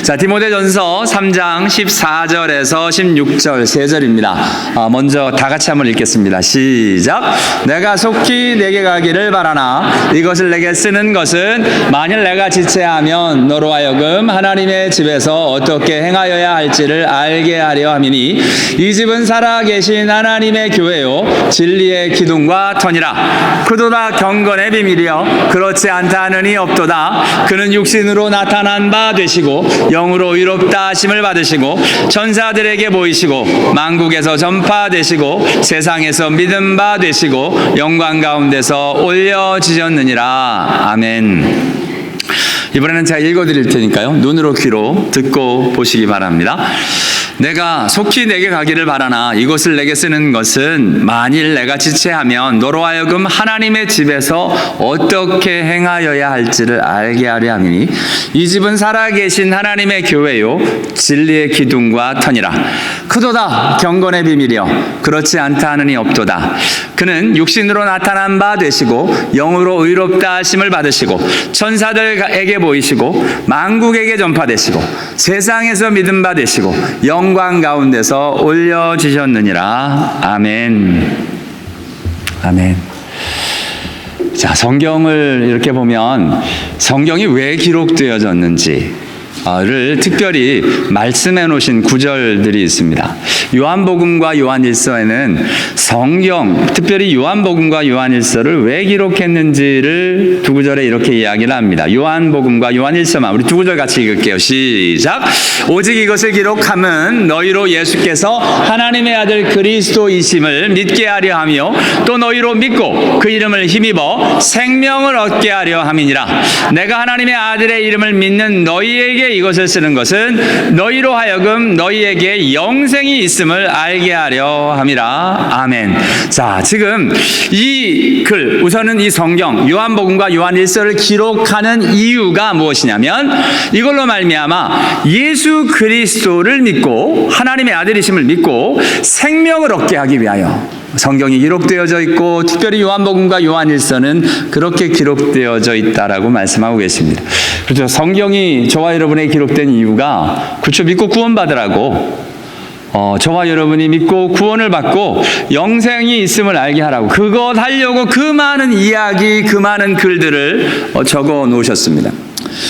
자, 디모데전서 3장 14절에서 16절 세 절입니다. 먼저 다 같이 한번 읽겠습니다. 시작. 내가 속히 내게 가기를 바라나 이것을 내게 쓰는 것은 만일 내가 지체하면 너로 하여금 하나님의 집에서 어떻게 행하여야 할지를 알게 하려 함이니 이 집은 살아계신 하나님의 교회요 진리의 기둥과 터니라. 그도다 경건의 비밀이여 그렇지 않다 하느니 없도다. 그는 육신으로 나타난 바 되시고 영으로 의롭다 하심을 받으시고 천사들에게 보이시고 만국에서 전파되시고 세상에서 믿음 바 되시고 영광 가운데서 올려지셨느니라. 아멘. 이번에는 제가 읽어드릴 테니까요, 눈으로 귀로 듣고 보시기 바랍니다. 내가 속히 내게 가기를 바라나 이것을 내게 쓰는 것은 만일 내가 지체하면 너로 하여금 하나님의 집에서 어떻게 행하여야 할지를 알게 하려 함이니 이 집은 살아계신 하나님의 교회요 진리의 기둥과 터니라. 크도다 경건의 비밀이여 그렇지 않다 하느니 없도다. 그는 육신으로 나타난 바 되시고 영으로 의롭다 하심을 받으시고 천사들에게 보이시고 만국에게 전파되시고 세상에서 믿음 바 되시고 영광 가운데서 올려지셨느니라. 아멘. 아멘. 자, 성경을 이렇게 보면 성경이 왜 기록되어졌는지 를 특별히 말씀해 놓으신 구절들이 있습니다. 요한복음과 요한일서에는 성경, 특별히 요한복음과 요한일서를 왜 기록했는지를 두 구절에 이렇게 이야기를 합니다. 요한복음과 요한일서만 우리 두 구절 같이 읽을게요. 시작. 오직 이것을 기록함은 너희로 예수께서 하나님의 아들 그리스도이심을 믿게 하려 하며 또 너희로 믿고 그 이름을 힘입어 생명을 얻게 하려 함이니라. 내가 하나님의 아들의 이름을 믿는 너희에게 이것을 쓰는 것은 너희로 하여금 너희에게 영생이 있음을 알게 하려 함이라. 아멘. 자, 지금 이 글, 우선은 이 성경 요한복음과 요한일서를 기록하는 이유가 무엇이냐면 이걸로 말미암아 예수 그리스도를 믿고 하나님의 아들이심을 믿고 생명을 얻게 하기 위하여 성경이 기록되어져 있고 특별히 요한복음과 요한일서는 그렇게 기록되어져 있다라고 말씀하고 계십니다. 그렇죠. 성경이 저와 여러분에게 기록된 이유가 그렇죠. 믿고 구원받으라고 저와 여러분이 믿고 구원을 받고 영생이 있음을 알게 하라고 그것 하려고 그 많은 이야기 그 많은 글들을 적어 놓으셨습니다.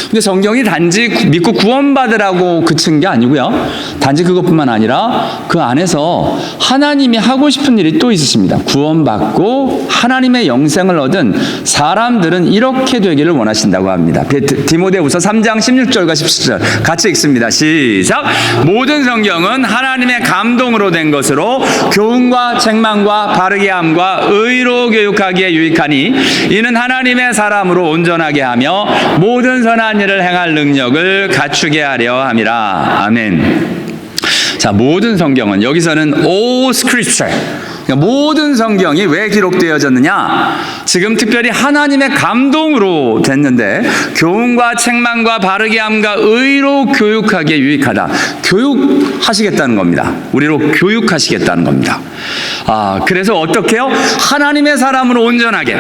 근데 성경이 단지 믿고 구원받으라고 그친 게 아니고요. 단지 그것뿐만 아니라 그 안에서 하나님이 하고 싶은 일이 또 있으십니다. 구원받고 하나님의 영생을 얻은 사람들은 이렇게 되기를 원하신다고 합니다. 디모데후서 3장 16절과 17절 같이 읽습니다. 시작. 모든 성경은 하나님의 감동으로 된 것으로 교훈과 책망과 바르게 함과 의로 교육하기에 유익하니 이는 하나님의 사람으로 온전하게 하며 모든 선한 일을 행할 능력을 갖추게 하려 함이라. 아멘. 자, 모든 성경은 여기서는 all scripture, 그러니까 모든 성경이 왜 기록되어졌느냐? 지금 특별히 하나님의 감동으로 됐는데 교훈과 책망과 바르게 함과 의로 교육하기에 유익하다. 교육하시겠다는 겁니다. 우리로 교육하시겠다는 겁니다. 그래서 어떻게 해요? 하나님의 사람으로 온전하게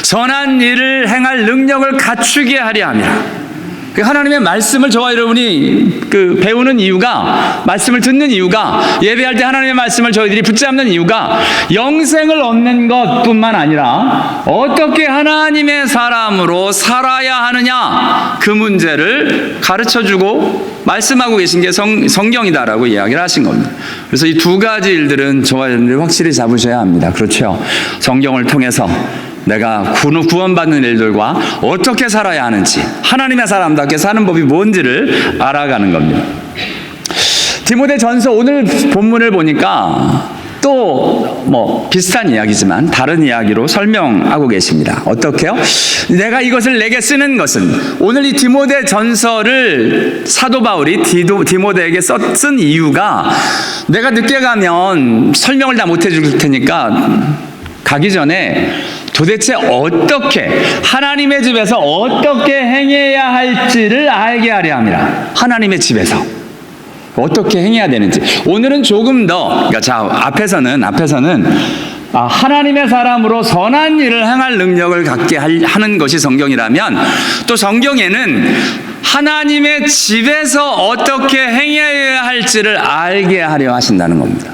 선한 일을 행할 능력을 갖추게 하려 함이라. 하나님의 말씀을 저와 여러분이 배우는 이유가, 말씀을 듣는 이유가, 예배할 때 하나님의 말씀을 저희들이 붙잡는 이유가 영생을 얻는 것뿐만 아니라 어떻게 하나님의 사람으로 살아야 하느냐 그 문제를 가르쳐주고 말씀하고 계신 게 성경이다라고 이야기를 하신 겁니다. 그래서 이 두 가지 일들은 저와 여러분이 확실히 잡으셔야 합니다. 그렇죠? 성경을 통해서 내가 구원받는 일들과 어떻게 살아야 하는지 하나님의 사람답게 사는 법이 뭔지를 알아가는 겁니다. 디모데전서 오늘 본문을 보니까 또 비슷한 이야기지만 다른 이야기로 설명하고 계십니다. 어떻게요? 내가 이것을 내게 쓰는 것은 오늘 이 디모데전서를 사도 바울이 디모데에게 쓴 이유가 내가 늦게 가면 설명을 다 못 해줄 테니까 가기 전에 도대체 어떻게 하나님의 집에서 어떻게 행해야 할지를 알게 하려 합니다. 하나님의 집에서 어떻게 행해야 되는지. 오늘은 조금 더, 그러니까 자, 앞에서는 하나님의 사람으로 선한 일을 행할 능력을 갖게 하는 것이 성경이라면, 또 성경에는 하나님의 집에서 어떻게 행해야 할지를 알게 하려 하신다는 겁니다.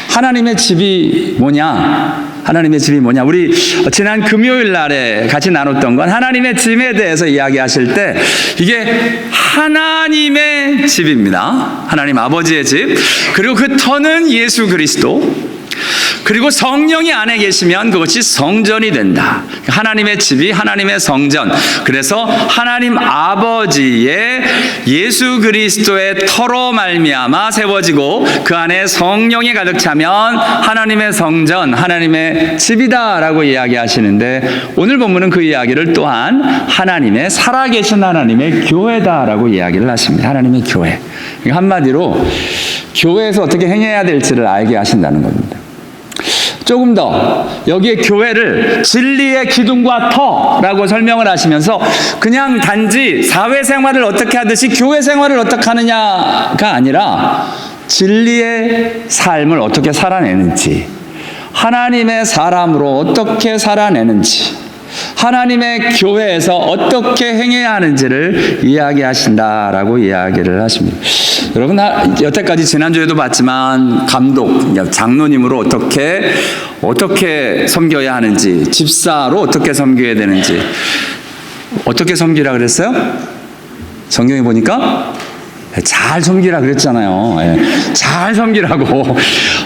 하나님의 집이 뭐냐? 하나님의 집이 뭐냐? 우리 지난 금요일 날에 같이 나눴던 건 하나님의 집에 대해서 이야기하실 때 이게 하나님의 집입니다. 하나님 아버지의 집. 그리고 그 터는 예수 그리스도. 그리고 성령이 안에 계시면 그것이 성전이 된다. 하나님의 집이 하나님의 성전. 그래서 하나님 아버지의 예수 그리스도의 터로 말미암아 세워지고 그 안에 성령이 가득 차면 하나님의 성전, 하나님의 집이다라고 이야기하시는데, 오늘 본문은 그 이야기를 또한 하나님의 살아계신 하나님의 교회다라고 이야기를 하십니다. 하나님의 교회. 한마디로 교회에서 어떻게 행해야 될지를 알게 하신다는 겁니다. 조금 더 여기에 교회를 진리의 기둥과 터라고 설명을 하시면서 그냥 단지 사회생활을 어떻게 하듯이 교회 생활을 어떻게 하느냐가 아니라 진리의 삶을 어떻게 살아내는지, 하나님의 사람으로 어떻게 살아내는지, 하나님의 교회에서 어떻게 행해야 하는지를 이야기하신다라고 이야기를 하십니다. 여러분, 여태까지 지난주에도 봤지만 감독, 장로님으로 어떻게 섬겨야 하는지, 집사로 어떻게 섬겨야 되는지, 어떻게 섬기라 그랬어요? 성경에 보니까 잘 섬기라 그랬잖아요. 잘 섬기라고.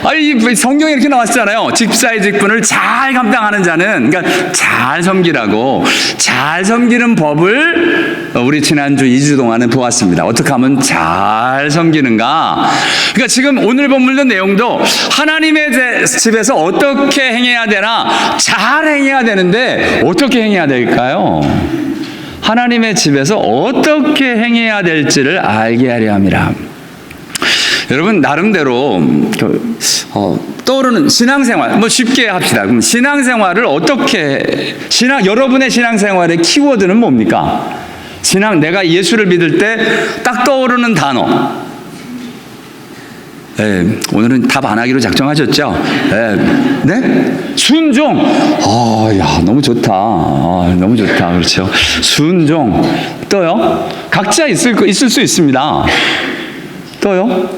아니, 성경에 이렇게 나왔잖아요. 집사의 직분을 잘 감당하는 자는, 그러니까 잘 섬기라고. 잘 섬기는 법을 우리 지난주 2주 동안은 보았습니다. 어떻게 하면 잘 섬기는가. 그러니까 지금 오늘 본문의 내용도 하나님의 집에서 어떻게 행해야 되나, 잘 행해야 되는데 어떻게 행해야 될까요? 하나님의 집에서 어떻게 행해야 될지를 알게 하려 함이라. 여러분, 나름대로 떠오르는 신앙생활, 쉽게 합시다. 그럼 신앙생활을 어떻게, 여러분의 신앙생활의 키워드는 뭡니까? 내가 예수를 믿을 때 딱 떠오르는 단어. 오늘은 답 안 하기로 작정하셨죠? 네? 순종. 야, 너무 좋다. 너무 좋다. 그렇죠. 순종. 또요? 각자 있을 수 있습니다. 또요?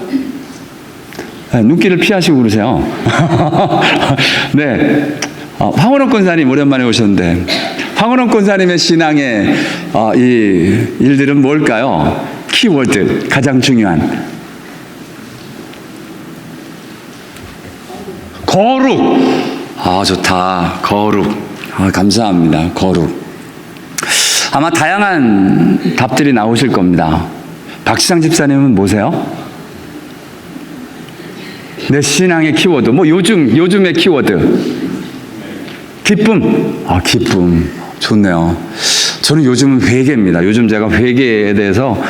눈길을 피하시고 그러세요. 네. 황원옥 권사님 오랜만에 오셨는데, 황원옥 권사님의 신앙의 이 일들은 뭘까요? 키워드, 가장 중요한. 거룩. 좋다. 거룩. 감사합니다. 거룩. 아마 다양한 답들이 나오실 겁니다. 박시상 집사님은 뭐세요? 내 신앙의 키워드. 요즘의 키워드. 기쁨. 기쁨. 좋네요. 저는 요즘은 회개입니다. 요즘 제가 회개에 대해서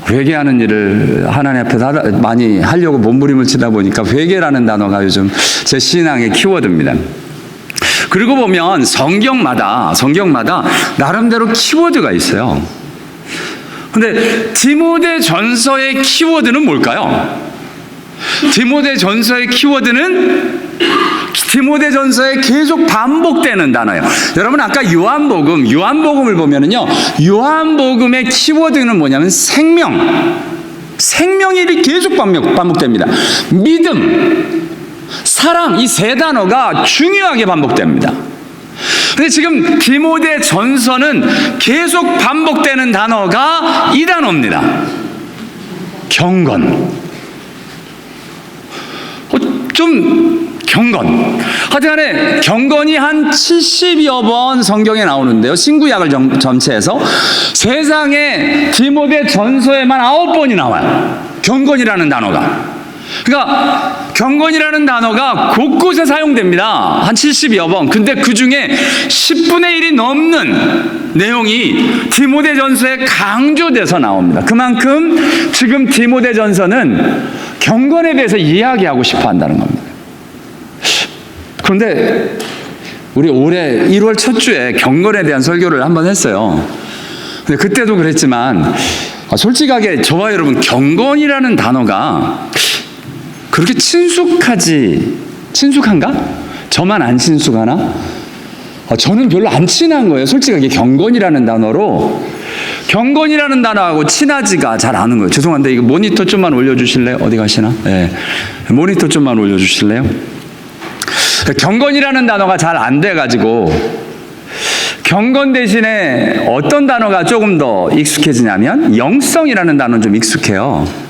회개하는 일을 하나님 앞에서 많이 하려고 몸부림을 치다 보니까 회개라는 단어가 요즘 제 신앙의 키워드입니다. 그리고 보면 성경마다 나름대로 키워드가 있어요. 근데 디모데전서의 키워드는 뭘까요? 디모데전서의 키워드는 디모데전서에 계속 반복되는 단어예요. 여러분, 아까 요한복음을 보면은요, 요한복음의 키워드는 뭐냐면 생명이 계속 반복됩니다. 믿음, 사랑, 이 세 단어가 중요하게 반복됩니다. 근데 지금 디모데전서는 계속 반복되는 단어가 이 단어입니다. 경건. 경건. 하여튼간에 경건이 한 70여 번 성경에 나오는데요. 신구약을 전체해서 세상에 디모데전서에만 9번이 나와요. 경건이라는 단어가. 그러니까 경건이라는 단어가 곳곳에 사용됩니다. 한 70여 번. 근데 그 중에 10분의 1이 넘는 내용이 디모데전서에 강조돼서 나옵니다. 그만큼 지금 디모데전서는 경건에 대해서 이야기하고 싶어 한다는 겁니다. 그런데 우리 올해 1월 첫 주에 경건에 대한 설교를 한번 했어요. 근데 그때도 그랬지만 솔직하게 저와 여러분, 경건이라는 단어가 그렇게 친숙한가? 저만 안 친숙하나? 저는 별로 안 친한 거예요. 솔직하게 경건이라는 단어로. 경건이라는 단어하고 친하지가 잘 않은 거예요. 죄송한데 이거 모니터 좀만 올려주실래요? 어디 가시나? 네. 모니터 좀만 올려주실래요? 경건이라는 단어가 잘 안 돼가지고 경건 대신에 어떤 단어가 조금 더 익숙해지냐면 영성이라는 단어는 좀 익숙해요.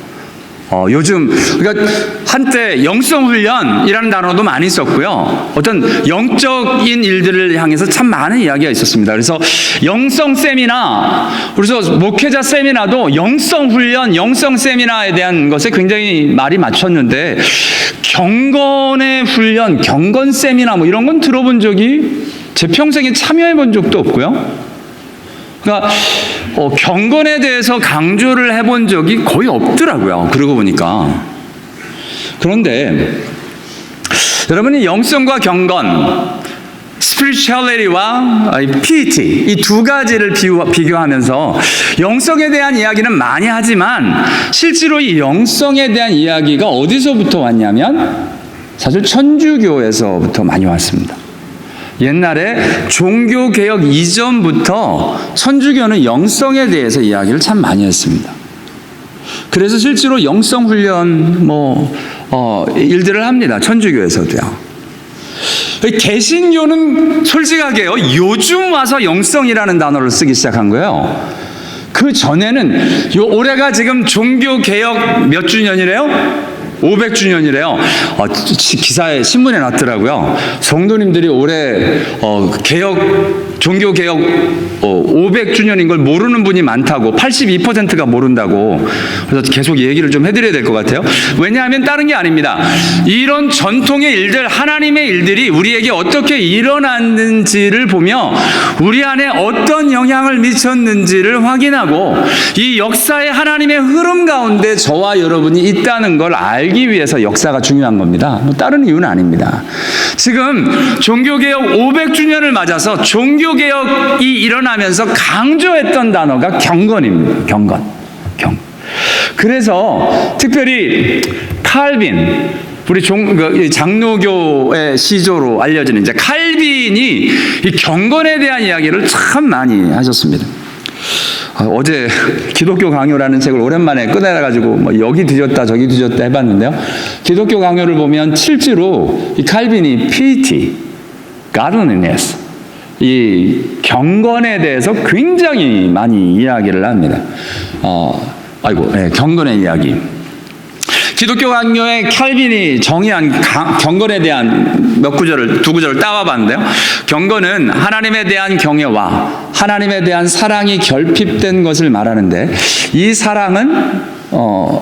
요즘 그러니까 한때 영성훈련이라는 단어도 많이 썼고요. 어떤 영적인 일들을 향해서 참 많은 이야기가 있었습니다. 그래서 영성 세미나, 그래서 목회자 세미나도 영성훈련, 영성 세미나에 대한 것에 굉장히 말이 맞췄는데 경건의 훈련, 경건 세미나 뭐 이런 건 들어본 적이 제 평생에 참여해 본 적도 없고요. 그러니까 경건에 대해서 강조를 해본 적이 거의 없더라고요. 그러고 보니까. 그런데 여러분이 영성과 경건, spirituality와 piety 이 두 가지를 비교하면서 영성에 대한 이야기는 많이 하지만 실제로 이 영성에 대한 이야기가 어디서부터 왔냐면 사실 천주교에서부터 많이 왔습니다. 옛날에 종교개혁 이전부터 천주교는 영성에 대해서 이야기를 참 많이 했습니다. 그래서 실제로 영성훈련 일들을 합니다. 천주교에서도요. 개신교는 솔직하게요, 요즘 와서 영성이라는 단어를 쓰기 시작한 거예요. 그 전에는 올해가 지금 종교개혁 몇 주년이래요? 500주년이래요. 기사에 신문에 났더라고요. 성도님들이 올해 종교개혁 500주년인 걸 모르는 분이 많다고, 82%가 모른다고. 그래서 계속 얘기를 좀 해드려야 될 것 같아요. 왜냐하면 다른 게 아닙니다. 이런 전통의 일들, 하나님의 일들이 우리에게 어떻게 일어났는지를 보며 우리 안에 어떤 영향을 미쳤는지를 확인하고 이 역사의 하나님의 흐름 가운데 저와 여러분이 있다는 걸 알기 위해서 역사가 중요한 겁니다. 다른 이유는 아닙니다. 지금 종교개혁 500주년을 맞아서 종교개혁이 일어나면서 강조했던 단어가 경건입니다. 경건. 그래서 특별히 칼빈, 우리 장로교의 시조로 알려지는 이제 칼빈이 이 경건에 대한 이야기를 참 많이 하셨습니다. 어제 기독교 강요라는 책을 오랜만에 꺼내가지고 여기 뒤졌다 저기 뒤졌다 해봤는데요. 기독교 강요를 보면 실제로 이 칼빈이 piety, godliness, 이 경건에 대해서 굉장히 많이 이야기를 합니다. 경건의 이야기. 기독교 강요의 칼빈이 정의한 경건에 대한 두 구절을 따와봤는데요. 경건은 하나님에 대한 경외와 하나님에 대한 사랑이 결핍된 것을 말하는데, 이 사랑은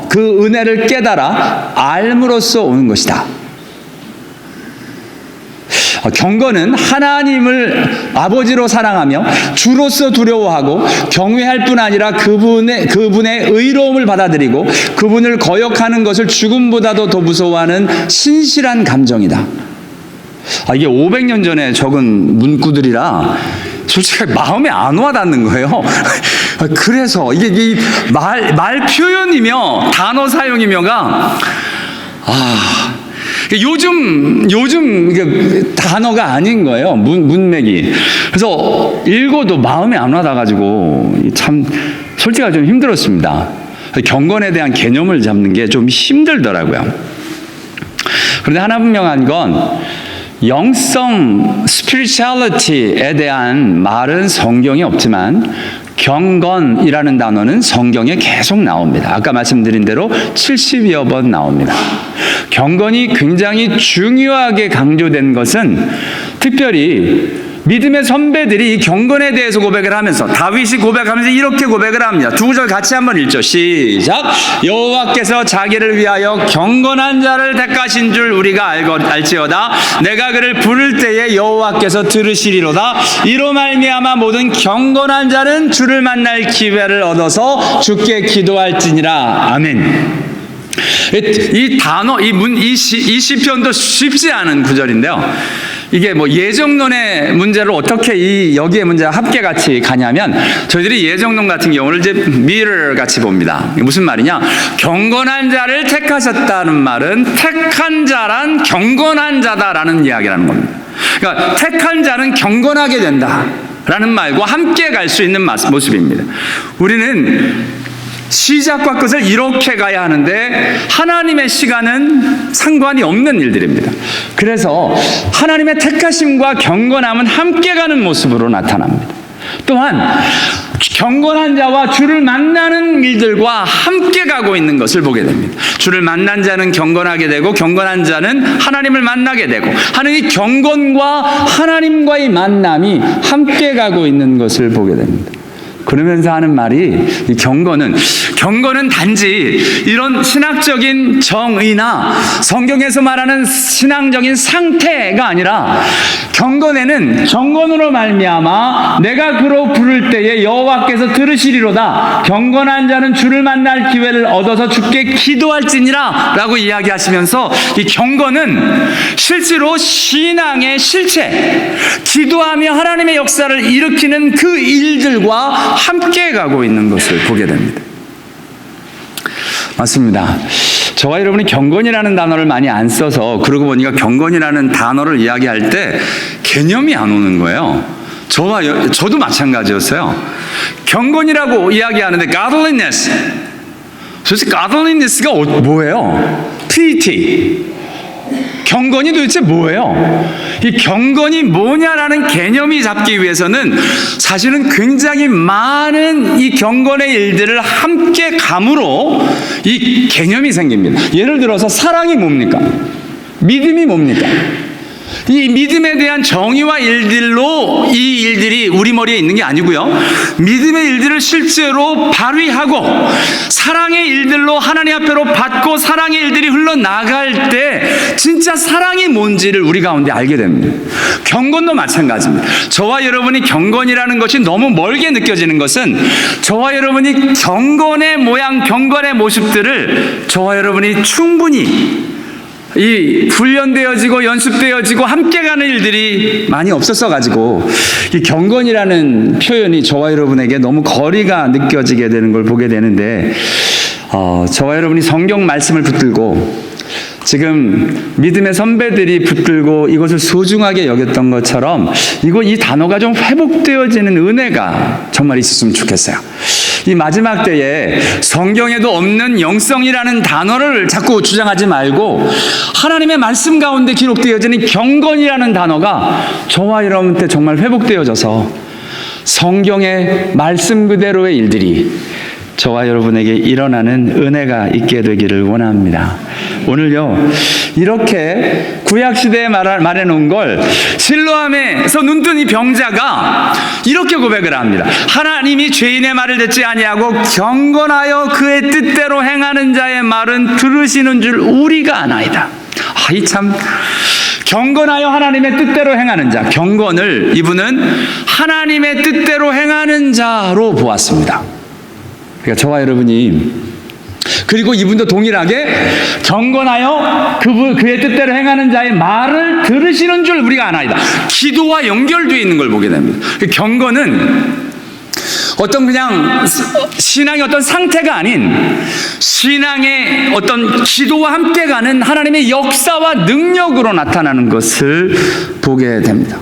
그 은혜를 깨달아 알므로써 오는 것이다. 경건은 하나님을 아버지로 사랑하며 주로서 두려워하고 경외할 뿐 아니라 그분의 의로움을 받아들이고 그분을 거역하는 것을 죽음보다도 더 무서워하는 신실한 감정이다. 이게 500년 전에 적은 문구들이라 솔직히 마음에 안 와닿는 거예요. 그래서 이게 말 표현이며 단어 사용이며가 요즘 단어가 아닌 거예요. 문맥이. 그래서 읽어도 마음에 안 와닿아가지고 참 솔직하게 좀 힘들었습니다. 경건에 대한 개념을 잡는 게 좀 힘들더라고요. 그런데 하나 분명한 건 영성, spirituality에 대한 말은 성경에 없지만 경건이라는 단어는 성경에 계속 나옵니다. 아까 말씀드린 대로 70여 번 나옵니다. 경건이 굉장히 중요하게 강조된 것은 특별히 믿음의 선배들이 이 경건에 대해서 고백을 하면서, 다윗이 고백하면서 이렇게 고백을 합니다. 두 구절 같이 한번 읽죠. 시작. 여호와께서 자기를 위하여 경건한 자를 택하신 줄 우리가 알지어다. 내가 그를 부를 때에 여호와께서 들으시리로다. 이로 말미암아 모든 경건한 자는 주를 만날 기회를 얻어서 주께 기도할지니라. 아멘. 이 단어, 이 시편도 쉽지 않은 구절인데요. 이게 뭐 예정론의 문제를 어떻게 여기에 문제와 함께 같이 가냐면, 저희들이 예정론 같은 경우를 이제 mirror 같이 봅니다. 무슨 말이냐? 경건한 자를 택하셨다는 말은 택한 자란 경건한 자다라는 이야기라는 겁니다. 그러니까 택한 자는 경건하게 된다라는 말과 함께 갈 수 있는 모습입니다. 우리는 시작과 끝을 이렇게 가야 하는데 하나님의 시간은 상관이 없는 일들입니다. 그래서 하나님의 택하심과 경건함은 함께 가는 모습으로 나타납니다. 또한 경건한 자와 주를 만나는 일들과 함께 가고 있는 것을 보게 됩니다. 주를 만난 자는 경건하게 되고 경건한 자는 하나님을 만나게 되고 하는 이 경건과 하나님과의 만남이 함께 가고 있는 것을 보게 됩니다. 그러면서 하는 말이, 이 경건은 단지 이런 신학적인 정의나 성경에서 말하는 신앙적인 상태가 아니라, 경건에는 경건으로 말미암아 내가 그로 부를 때에 여호와께서 들으시리로다. 경건한 자는 주를 만날 기회를 얻어서 주께 기도할지니라 라고 이야기하시면서, 이 경건은 실제로 신앙의 실체, 기도하며 하나님의 역사를 일으키는 그 일들과 함께 가고 있는 것을 보게 됩니다. 맞습니다. 저와 여러분이 경건이라는 단어를 많이 안 써서, 그러고 보니까 경건이라는 단어를 이야기할 때 개념이 안 오는 거예요. 저도 마찬가지였어요. 경건이라고 이야기하는데 godliness, 도대체 godliness가 뭐예요? piety, 경건이 도대체 뭐예요? 이 경건이 뭐냐라는 개념이 잡기 위해서는 사실은 굉장히 많은 이 경건의 일들을 함께 감으로 이 개념이 생깁니다. 예를 들어서 사랑이 뭡니까? 믿음이 뭡니까? 이 믿음에 대한 정의와 일들로 이 일들이 우리 머리에 있는 게 아니고요, 믿음의 일들을 실제로 발휘하고 사랑의 일들로 하나님 앞에로 받고 사랑의 일들이 흘러나갈 때 진짜 사랑이 뭔지를 우리 가운데 알게 됩니다. 경건도 마찬가지입니다. 저와 여러분이 경건이라는 것이 너무 멀게 느껴지는 것은, 저와 여러분이 경건의 모양, 경건의 모습들을 저와 여러분이 충분히 이 훈련되어지고 연습되어지고 함께 가는 일들이 많이 없었어 가지고, 이 경건이라는 표현이 저와 여러분에게 너무 거리가 느껴지게 되는 걸 보게 되는데, 저와 여러분이 성경 말씀을 붙들고 지금 믿음의 선배들이 붙들고 이것을 소중하게 여겼던 것처럼 이 단어가 좀 회복되어지는 은혜가 정말 있었으면 좋겠어요. 이 마지막 때에 성경에도 없는 영성이라는 단어를 자꾸 주장하지 말고, 하나님의 말씀 가운데 기록되어지는 경건이라는 단어가 저와 여러분한테 정말 회복되어져서 성경의 말씀 그대로의 일들이 저와 여러분에게 일어나는 은혜가 있게 되기를 원합니다. 오늘요, 이렇게 구약시대에 말해놓은 걸 실로암에서 눈뜬 이 병자가 이렇게 고백을 합니다. 하나님이 죄인의 말을 듣지 아니하고 경건하여 그의 뜻대로 행하는 자의 말은 들으시는 줄 우리가 아나이다. 이 참, 경건하여 하나님의 뜻대로 행하는 자, 경건을 이분은 하나님의 뜻대로 행하는 자로 보았습니다. 그러니까 저와 여러분이, 그리고 이분도 동일하게 경건하여 그의 뜻대로 행하는 자의 말을 들으시는 줄 우리가 아나이다. 기도와 연결되어 있는 걸 보게 됩니다. 경건은 어떤 그냥 신앙의 어떤 상태가 아닌, 신앙의 어떤 기도와 함께 가는 하나님의 역사와 능력으로 나타나는 것을 보게 됩니다.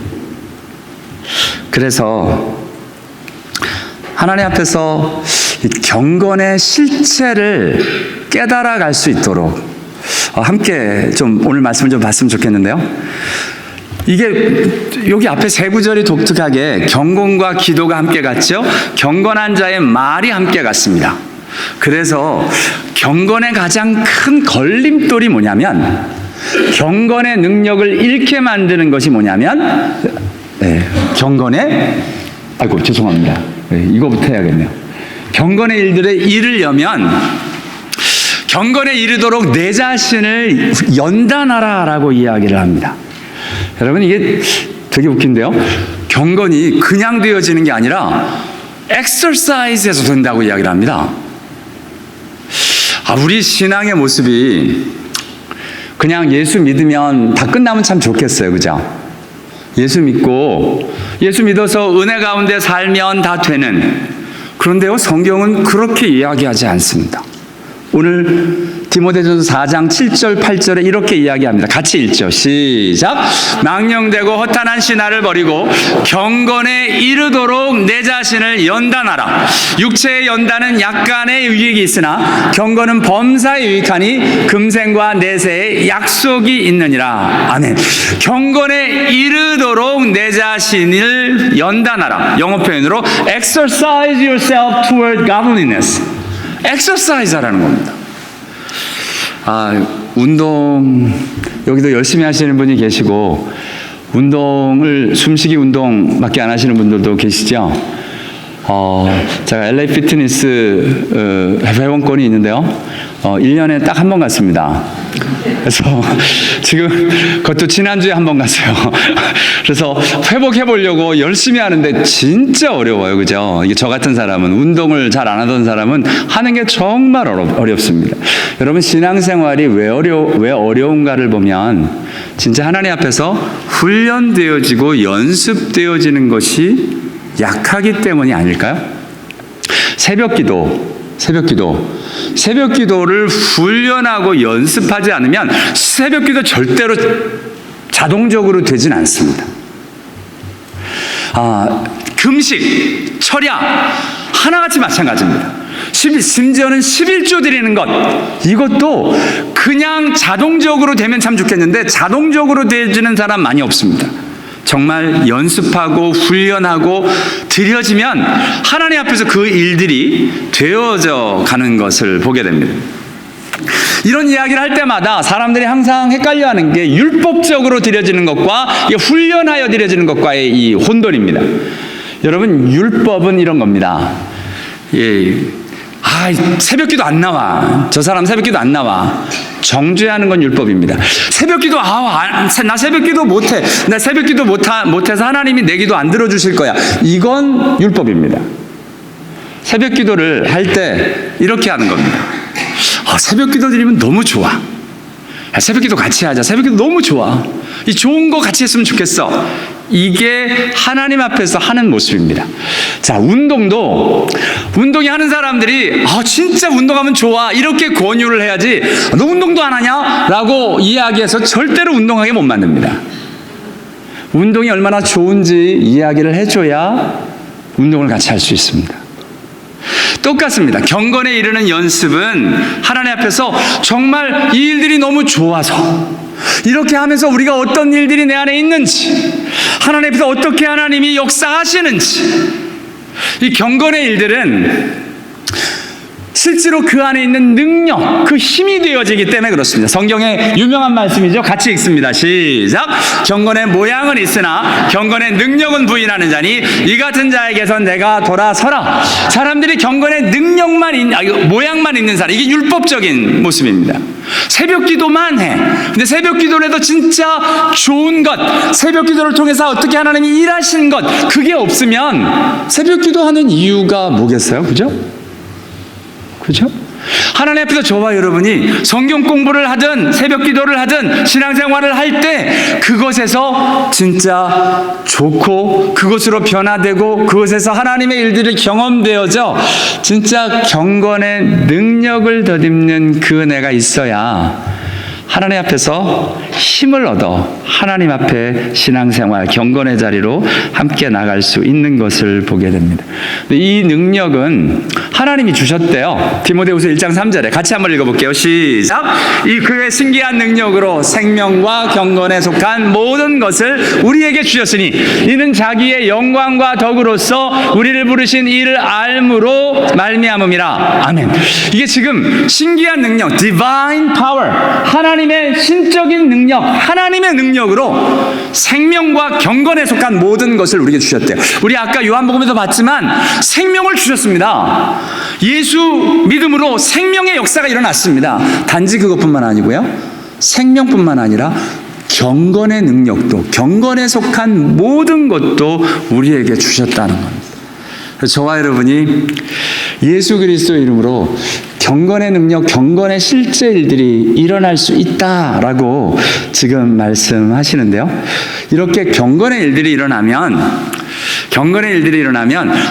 그래서 하나님 앞에서 이 경건의 실체를 깨달아 갈 수 있도록 함께 좀 오늘 말씀을 좀 봤으면 좋겠는데요. 이게 여기 앞에 세 구절이 독특하게 경건과 기도가 함께 갔죠. 경건한 자의 말이 함께 갔습니다. 그래서 경건의 가장 큰 걸림돌이 뭐냐면, 경건의 능력을 잃게 만드는 것이 뭐냐면, 경건의, 죄송합니다. 이거부터 해야겠네요. 경건의 일들에 이르려면 경건에 이르도록 내 자신을 연단하라 라고 이야기를 합니다. 여러분, 이게 되게 웃긴데요. 경건이 그냥 되어지는 게 아니라 엑서사이즈에서 된다고 이야기를 합니다. 우리 신앙의 모습이 그냥 예수 믿으면 다 끝나면 참 좋겠어요. 그죠? 예수 믿고 예수 믿어서 은혜 가운데 살면 다 되는. 그런데요, 성경은 그렇게 이야기하지 않습니다. 오늘 디모데전서 4장 7절 8절에 이렇게 이야기합니다. 같이 읽죠. 시작. 망령되고 허탄한 신화를 버리고 경건에 이르도록 내 자신을 연단하라. 육체의 연단은 약간의 유익이 있으나 경건은 범사에 유익하니 금생과 내세에 약속이 있느니라. 아멘. 경건에 이르도록 내 자신을 연단하라. 영어 표현으로 exercise yourself toward godliness. exercise 하라는 겁니다. 운동, 여기도 열심히 하시는 분이 계시고, 운동을, 숨쉬기 운동밖에 안 하시는 분들도 계시죠? 제가 LA 피트니스 회원권이 있는데요. 1년에 딱 한 번 갔습니다. 그래서 지금 그것도 지난주에 한 번 갔어요. 그래서 회복해 보려고 열심히 하는데 진짜 어려워요. 그죠? 이게 저 같은 사람은, 운동을 잘 안 하던 사람은 하는 게 정말 어렵습니다. 여러분, 신앙생활이 왜 어려운가를 보면 진짜 하나님 앞에서 훈련되어지고 연습되어지는 것이 약하기 때문이 아닐까요? 새벽 기도를 훈련하고 연습하지 않으면 새벽 기도 절대로 자동적으로 되진 않습니다. 금식, 철야 하나같이 마찬가지입니다. 심지어는 11조 드리는 것, 이것도 그냥 자동적으로 되면 참 좋겠는데 자동적으로 되지는 사람 많이 없습니다. 정말 연습하고 훈련하고 드려지면 하나님 앞에서 그 일들이 되어져 가는 것을 보게 됩니다. 이런 이야기를 할 때마다 사람들이 항상 헷갈려하는 게 율법적으로 드려지는 것과 훈련하여 드려지는 것과의 이 혼돈입니다. 여러분, 율법은 이런 겁니다. 새벽기도 안 나와. 저 사람 새벽기도 안 나와. 정죄하는 건 율법입니다. 새벽기도 나 새벽기도 못해. 나 새벽기도 못해서 하나님이 내 기도 안 들어주실 거야. 이건 율법입니다. 새벽기도를 할 때 이렇게 하는 겁니다. 새벽기도 드리면 너무 좋아. 새벽기도 같이 하자. 새벽기도 너무 좋아. 이 좋은 거 같이 했으면 좋겠어. 이게 하나님 앞에서 하는 모습입니다. 자, 운동이 하는 사람들이 진짜 운동하면 좋아 이렇게 권유를 해야지, 너 운동도 안 하냐? 라고 이야기해서 절대로 운동하게 못 만듭니다. 운동이 얼마나 좋은지 이야기를 해줘야 운동을 같이 할 수 있습니다. 똑같습니다. 경건에 이르는 연습은 하나님 앞에서 정말 이 일들이 너무 좋아서, 이렇게 하면서 우리가 어떤 일들이 내 안에 있는지, 하나님 앞에서 어떻게 하나님이 역사하시는지, 이 경건의 일들은 실제로 그 안에 있는 능력, 그 힘이 되어지기 때문에 그렇습니다. 성경의 유명한 말씀이죠. 같이 읽습니다. 시작. 경건의 모양은 있으나 경건의 능력은 부인하는 자니 이 같은 자에게서 내가 돌아서라. 사람들이 경건의 모양만 있는 사람, 이게 율법적인 모습입니다. 새벽 기도만 해. 근데 새벽 기도를 해도 진짜 좋은 것, 새벽 기도를 통해서 어떻게 하나님이 일하신 것, 그게 없으면 새벽 기도하는 이유가 뭐겠어요? 그죠? 하나님 앞에서 저와 여러분이 성경 공부를 하든 새벽 기도를 하든 신앙생활을 할 때 그것에서 진짜 좋고 그것으로 변화되고 그것에서 하나님의 일들이 경험되어져 진짜 경건의 능력을 덧입는 그 은혜가 있어야 하나님 앞에서 힘을 얻어 하나님 앞에 신앙생활, 경건의 자리로 함께 나갈 수 있는 것을 보게 됩니다. 이 능력은 하나님이 주셨대요. 디모데후서 1장 3절에 같이 한번 읽어볼게요. 시작. 이 그의 신기한 능력으로 생명과 경건에 속한 모든 것을 우리에게 주셨으니 이는 자기의 영광과 덕으로서 우리를 부르신 이를 알므로 말미암음이라. 아멘. 이게 지금 신기한 능력, divine power, 하나님의 신적인 능력, 하나님의 능력으로 생명과 경건에 속한 모든 것을 우리에게 주셨대요. 우리 아까 요한복음에서 봤지만 생명을 주셨습니다. 예수 믿음으로 생명의 역사가 일어났습니다. 단지 그것뿐만 아니고요, 생명뿐만 아니라 경건의 능력도, 경건에 속한 모든 것도 우리에게 주셨다는 겁니다. 저와 여러분이 예수 그리스도의 이름으로 경건의 능력, 경건의 실제 일들이 일어날 수 있다라고 지금 말씀하시는데요. 이렇게 경건의 일들이 일어나면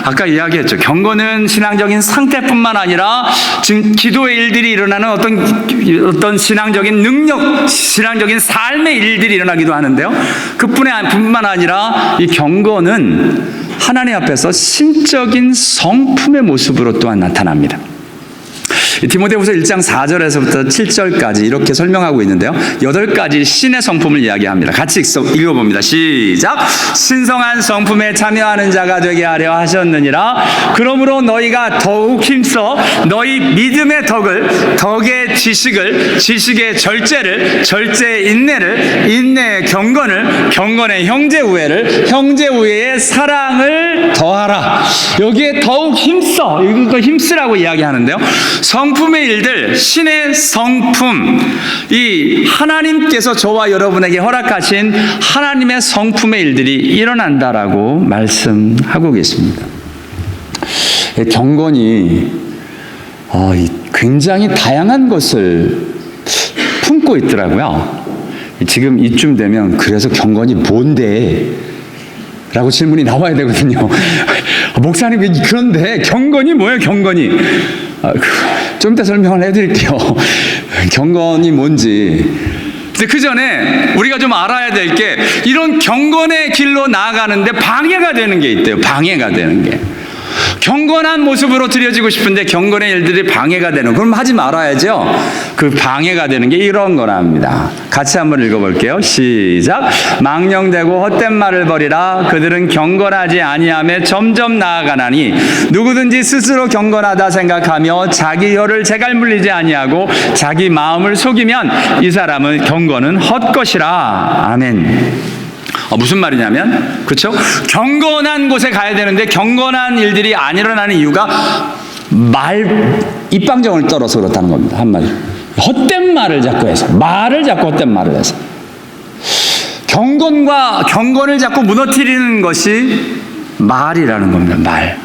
아까 이야기했죠. 경건은 신앙적인 상태뿐만 아니라 지금 기도의 일들이 일어나는 어떤 신앙적인 능력, 신앙적인 삶의 일들이 일어나기도 하는데요. 그뿐만 아니라 이 경건은 하나님 앞에서 신적인 성품의 모습으로 또한 나타납니다. 디모데후서 1장 4절에서부터 7절까지 이렇게 설명하고 있는데요. 8가지 신의 성품을 이야기합니다. 같이 읽어봅니다. 시작. 신성한 성품에 참여하는 자가 되게 하려 하셨느니라. 그러므로 너희가 더욱 힘써 너희 믿음의 덕의 지식을, 지식의 절제를, 절제의 인내를, 인내의 경건을, 경건의 형제 우애를, 형제 우애의 사랑을 더하라. 여기에 더욱 힘써, 이거 힘쓰라고 이야기하는데요. 성품의 일들, 신의 성품, 이 하나님께서 저와 여러분에게 허락하신 하나님의 성품의 일들이 일어난다라고 말씀하고 계십니다. 경건이 굉장히 다양한 것을 품고 있더라고요. 지금 이쯤 되면 그래서 경건이 뭔데? 라고 질문이 나와야 되거든요. 목사님, 그런데 경건이 뭐예요, 경건이? 좀 이따 설명을 해드릴게요. 경건이 뭔지. 근데 그 전에 우리가 좀 알아야 될 게, 이런 경건의 길로 나아가는데 방해가 되는 게 있대요. 방해가 되는 게. 경건한 모습으로 드려지고 싶은데 경건의 일들이 방해가 되는, 그럼 하지 말아야죠. 그 방해가 되는 게 이런 거랍니다. 같이 한번 읽어볼게요. 시작. 망령되고 헛된 말을 버리라. 그들은 경건하지 아니하며 점점 나아가나니 누구든지 스스로 경건하다 생각하며 자기 혀를 재갈 물리지 아니하고 자기 마음을 속이면 이 사람은 경건은 헛것이라. 아멘. 무슨 말이냐면, 그렇죠? 경건한 곳에 가야 되는데 경건한 일들이 안 일어나는 이유가 입방정을 떨어서 그렇다는 겁니다. 한마디로 헛된 말을 자꾸 해서, 헛된 말을 해서 경건을 자꾸 무너뜨리는 것이 말이라는 겁니다. 말.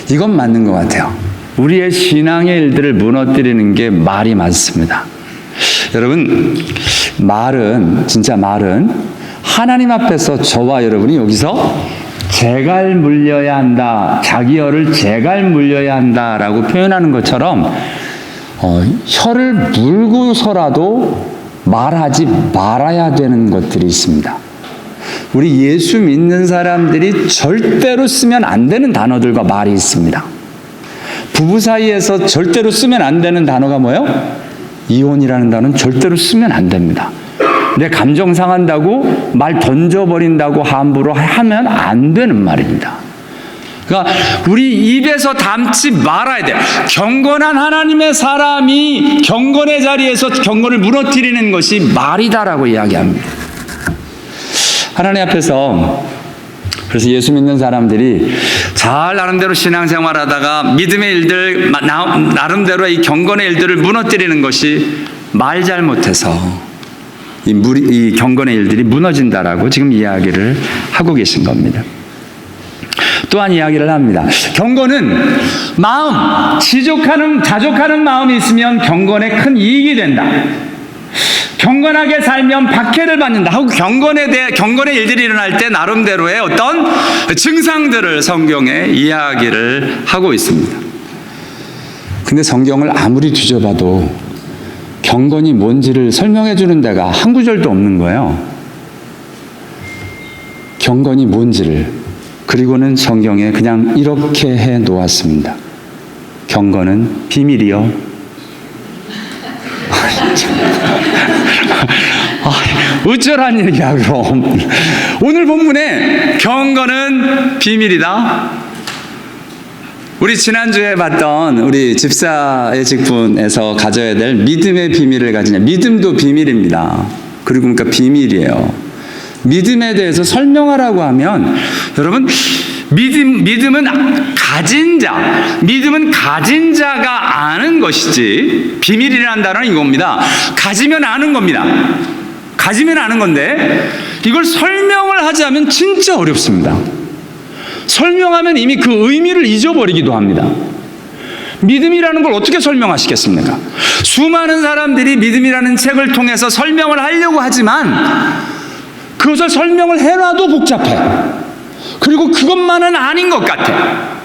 이건 맞는 것 같아요. 우리의 신앙의 일들을 무너뜨리는 게 말이 맞습니다. 여러분, 진짜 말은 하나님 앞에서 저와 여러분이 여기서 재갈 물려야 한다, 자기 혀를 재갈 물려야 한다라고 표현하는 것처럼 혀를 물고서라도 말하지 말아야 되는 것들이 있습니다. 우리 예수 믿는 사람들이 절대로 쓰면 안 되는 단어들과 말이 있습니다. 부부 사이에서 절대로 쓰면 안 되는 단어가 뭐예요? 이혼이라는 단어는 절대로 쓰면 안 됩니다. 내 감정 상한다고 말 던져버린다고 함부로 하면 안 되는 말입니다. 그러니까 우리 입에서 담지 말아야 돼요. 경건한 하나님의 사람이 경건의 자리에서 경건을 무너뜨리는 것이 말이다라고 이야기합니다. 하나님 앞에서, 그래서 예수 믿는 사람들이 잘 나름대로 신앙생활하다가 믿음의 일들, 나름대로 이 경건의 일들을 무너뜨리는 것이 말 잘못해서 이 경건의 일들이 무너진다라고 지금 이야기를 하고 계신 겁니다. 또한 이야기를 합니다. 경건은 자족하는 마음이 있으면 경건에 큰 이익이 된다. 경건하게 살면 박해를 받는다 하고 경건의 일들이 일어날 때 나름대로의 어떤 증상들을 성경에 이야기를 하고 있습니다. 근데 성경을 아무리 뒤져봐도 경건이 뭔지를 설명해 주는 데가 한 구절도 없는 거예요. 경건이 뭔지를. 그리고는 성경에 그냥 이렇게 해 놓았습니다. 경건은 비밀이요. 어쩌란 얘기야 그럼. 오늘 본문에 경건은 비밀이다. 우리 지난주에 봤던 우리 집사의 직분에서 가져야 될 믿음의 비밀을 가지냐. 믿음도 비밀입니다. 그리고 그러니까 비밀이에요. 믿음에 대해서 설명하라고 하면, 여러분, 믿음은 가진 자가 아는 것이지, 비밀이라는 단어는 이겁니다. 가지면 아는 겁니다. 가지면 아는 건데 이걸 설명을 하자면 진짜 어렵습니다. 설명하면 이미 그 의미를 잊어버리기도 합니다. 믿음이라는 걸 어떻게 설명하시겠습니까? 수많은 사람들이 믿음이라는 책을 통해서 설명을 하려고 하지만 그것을 설명을 해놔도 복잡해. 그리고 그것만은 아닌 것 같아.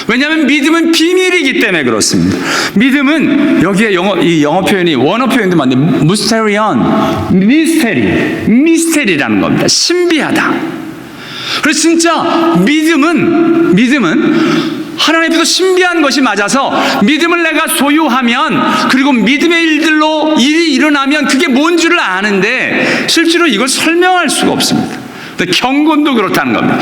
왜냐하면 믿음은 비밀이기 때문에 그렇습니다. 믿음은 여기에 영어 표현이 원어 표현도 맞는데 무스테리언, 미스테리라는 겁니다. 신비하다. 그래서 진짜 믿음은 하나님 앞에서 신비한 것이 맞아서 믿음을 내가 소유하면 그리고 믿음의 일들로 일이 일어나면 그게 뭔 줄을 아는데 실제로 이걸 설명할 수가 없습니다. 경건도 그렇다는 겁니다.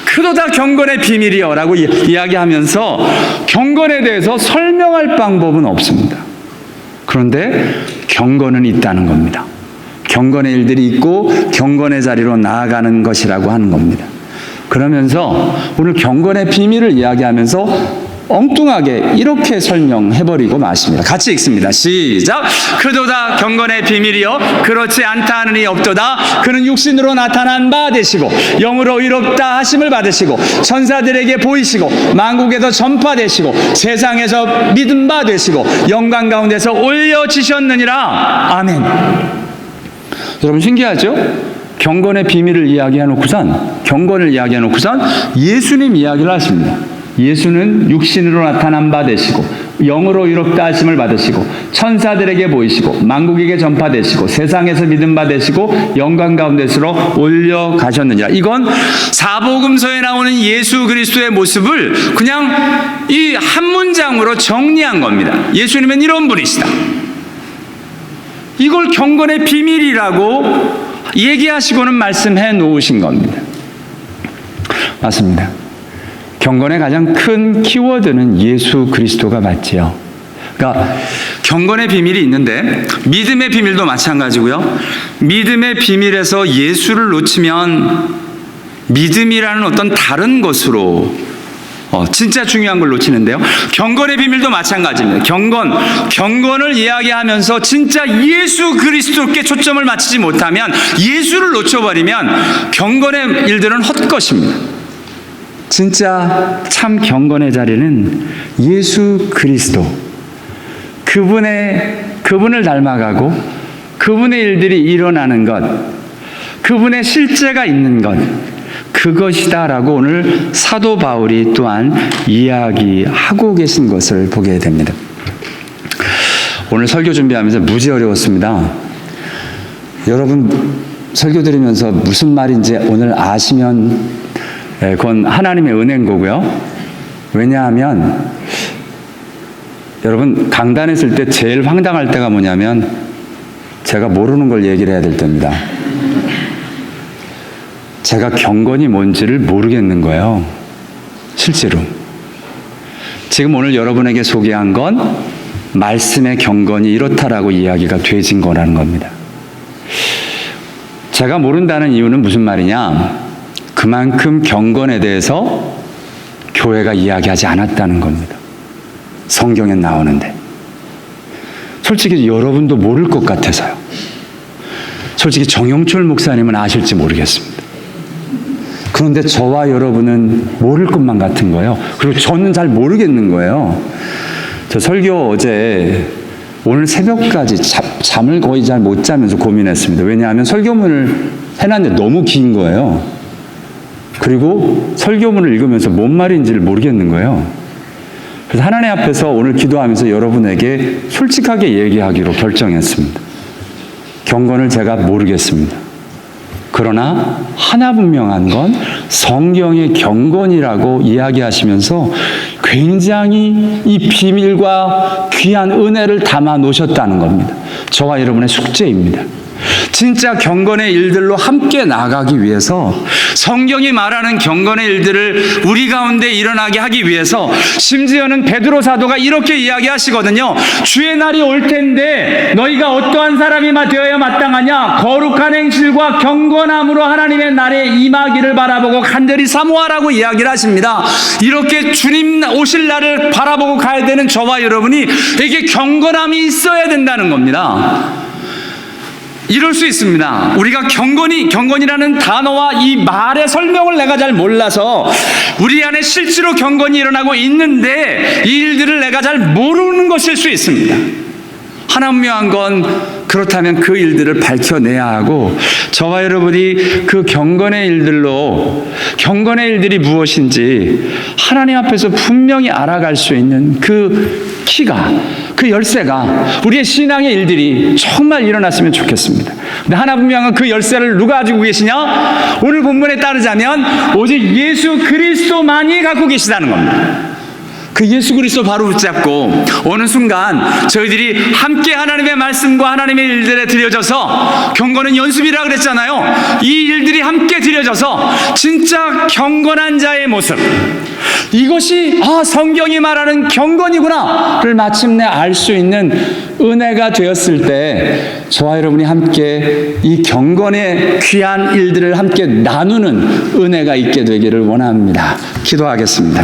크도다 경건의 비밀이여 라고 이야기하면서 경건에 대해서 설명할 방법은 없습니다. 그런데 경건은 있다는 겁니다. 경건의 일들이 있고 경건의 자리로 나아가는 것이라고 하는 겁니다. 그러면서 오늘 경건의 비밀을 이야기하면서 엉뚱하게 이렇게 설명해버리고 마십니다. 같이 읽습니다. 시작. 그도다 경건의 비밀이여 그렇지 않다 하느니 없도다. 그는 육신으로 나타난 바 되시고 영으로 의롭다 하심을 받으시고 천사들에게 보이시고 만국에서 전파되시고 세상에서 믿음 바 되시고 영광 가운데서 올려지셨느니라. 아멘. 여러분 신기하죠? 경건의 비밀을 경건을 이야기해놓고선 예수님 이야기를 하십니다. 예수는 육신으로 나타난 바 되시고 영으로 의롭다 하심을 받으시고 천사들에게 보이시고 만국에게 전파되시고 세상에서 믿음 받으시고 영광 가운데서로 올려가셨느니라. 이건 사복음서에 나오는 예수 그리스도의 모습을 그냥 이 한 문장으로 정리한 겁니다. 예수님은 이런 분이시다. 이걸 경건의 비밀이라고 얘기하시고는 말씀해 놓으신 겁니다. 맞습니다. 경건의 가장 큰 키워드는 예수 그리스도가 맞지요. 그러니까 경건의 비밀이 있는데 믿음의 비밀도 마찬가지고요. 믿음의 비밀에서 예수를 놓치면 믿음이라는 어떤 다른 것으로 진짜 중요한 걸 놓치는데요. 경건의 비밀도 마찬가지입니다. 경건을 이야기하면서 진짜 예수 그리스도께 초점을 맞추지 못하면 예수를 놓쳐버리면 경건의 일들은 헛것입니다. 진짜 참 경건의 자리는 예수 그리스도, 그분을 닮아가고 그분의 일들이 일어나는 것, 그분의 실제가 있는 것, 그것이다라고 오늘 사도 바울이 또한 이야기하고 계신 것을 보게 됩니다. 오늘 설교 준비하면서 무지 어려웠습니다. 여러분 설교 들으면서 무슨 말인지 오늘 아시면 그건 하나님의 은혜인 거고요. 왜냐하면 여러분 강단에 있을 때 제일 황당할 때가 뭐냐면 제가 모르는 걸 얘기를 해야 될 때입니다. 제가 경건이 뭔지를 모르겠는 거예요. 실제로. 지금 오늘 여러분에게 소개한 건 말씀의 경건이 이렇다라고 이야기가 되진 거라는 겁니다. 제가 모른다는 이유는 무슨 말이냐? 그만큼 경건에 대해서 교회가 이야기하지 않았다는 겁니다. 성경에 나오는데. 솔직히 여러분도 모를 것 같아서요. 솔직히 정영철 목사님은 아실지 모르겠습니다. 그런데 저와 여러분은 모를 것만 같은 거예요. 그리고 저는 잘 모르겠는 거예요. 저 설교 어제 오늘 새벽까지 잠을 거의 잘 못 자면서 고민했습니다. 왜냐하면 설교문을 해놨는데 너무 긴 거예요. 그리고 설교문을 읽으면서 뭔 말인지를 모르겠는 거예요. 그래서 하나님 앞에서 오늘 기도하면서 여러분에게 솔직하게 얘기하기로 결정했습니다. 경건을 제가 모르겠습니다. 그러나 하나 분명한 건 성경의 경건이라고 이야기하시면서 굉장히 이 비밀과 귀한 은혜를 담아 놓으셨다는 겁니다. 저와 여러분의 숙제입니다. 진짜 경건의 일들로 함께 나가기 위해서 성경이 말하는 경건의 일들을 우리 가운데 일어나게 하기 위해서 심지어는 베드로 사도가 이렇게 이야기하시거든요. 주의 날이 올 텐데 너희가 어떠한 사람이 되어야 마땅하냐? 거룩한 행실과 경건함으로 하나님의 날에 임하기를 바라보고 간절히 사모하라고 이야기를 하십니다. 이렇게 주님 오실 날을 바라보고 가야 되는 저와 여러분이 이게 경건함이 있어야 된다는 겁니다. 이럴 수 있습니다. 우리가 경건이라는 단어와 이 말의 설명을 내가 잘 몰라서 우리 안에 실제로 경건이 일어나고 있는데 이 일들을 내가 잘 모르는 것일 수 있습니다. 하나 분명한 건 그렇다면 그 일들을 밝혀내야 하고, 저와 여러분이 그 경건의 일들이 무엇인지 하나님 앞에서 분명히 알아갈 수 있는 그 키가, 그 열쇠가 우리의 신앙의 일들이 정말 일어났으면 좋겠습니다. 근데 하나 분명한 그 열쇠를 누가 가지고 계시냐? 오늘 본문에 따르자면 오직 예수 그리스도만이 갖고 계시다는 겁니다. 그 예수 그리스도 바로 붙잡고 어느 순간 저희들이 함께 하나님의 말씀과 하나님의 일들에 들여져서, 경건은 연습이라 그랬잖아요. 이 일들이 함께 들여져서 진짜 경건한 자의 모습, 이것이 성경이 말하는 경건이구나를 마침내 알 수 있는 은혜가 되었을 때 저와 여러분이 함께 이 경건의 귀한 일들을 함께 나누는 은혜가 있게 되기를 원합니다. 기도하겠습니다.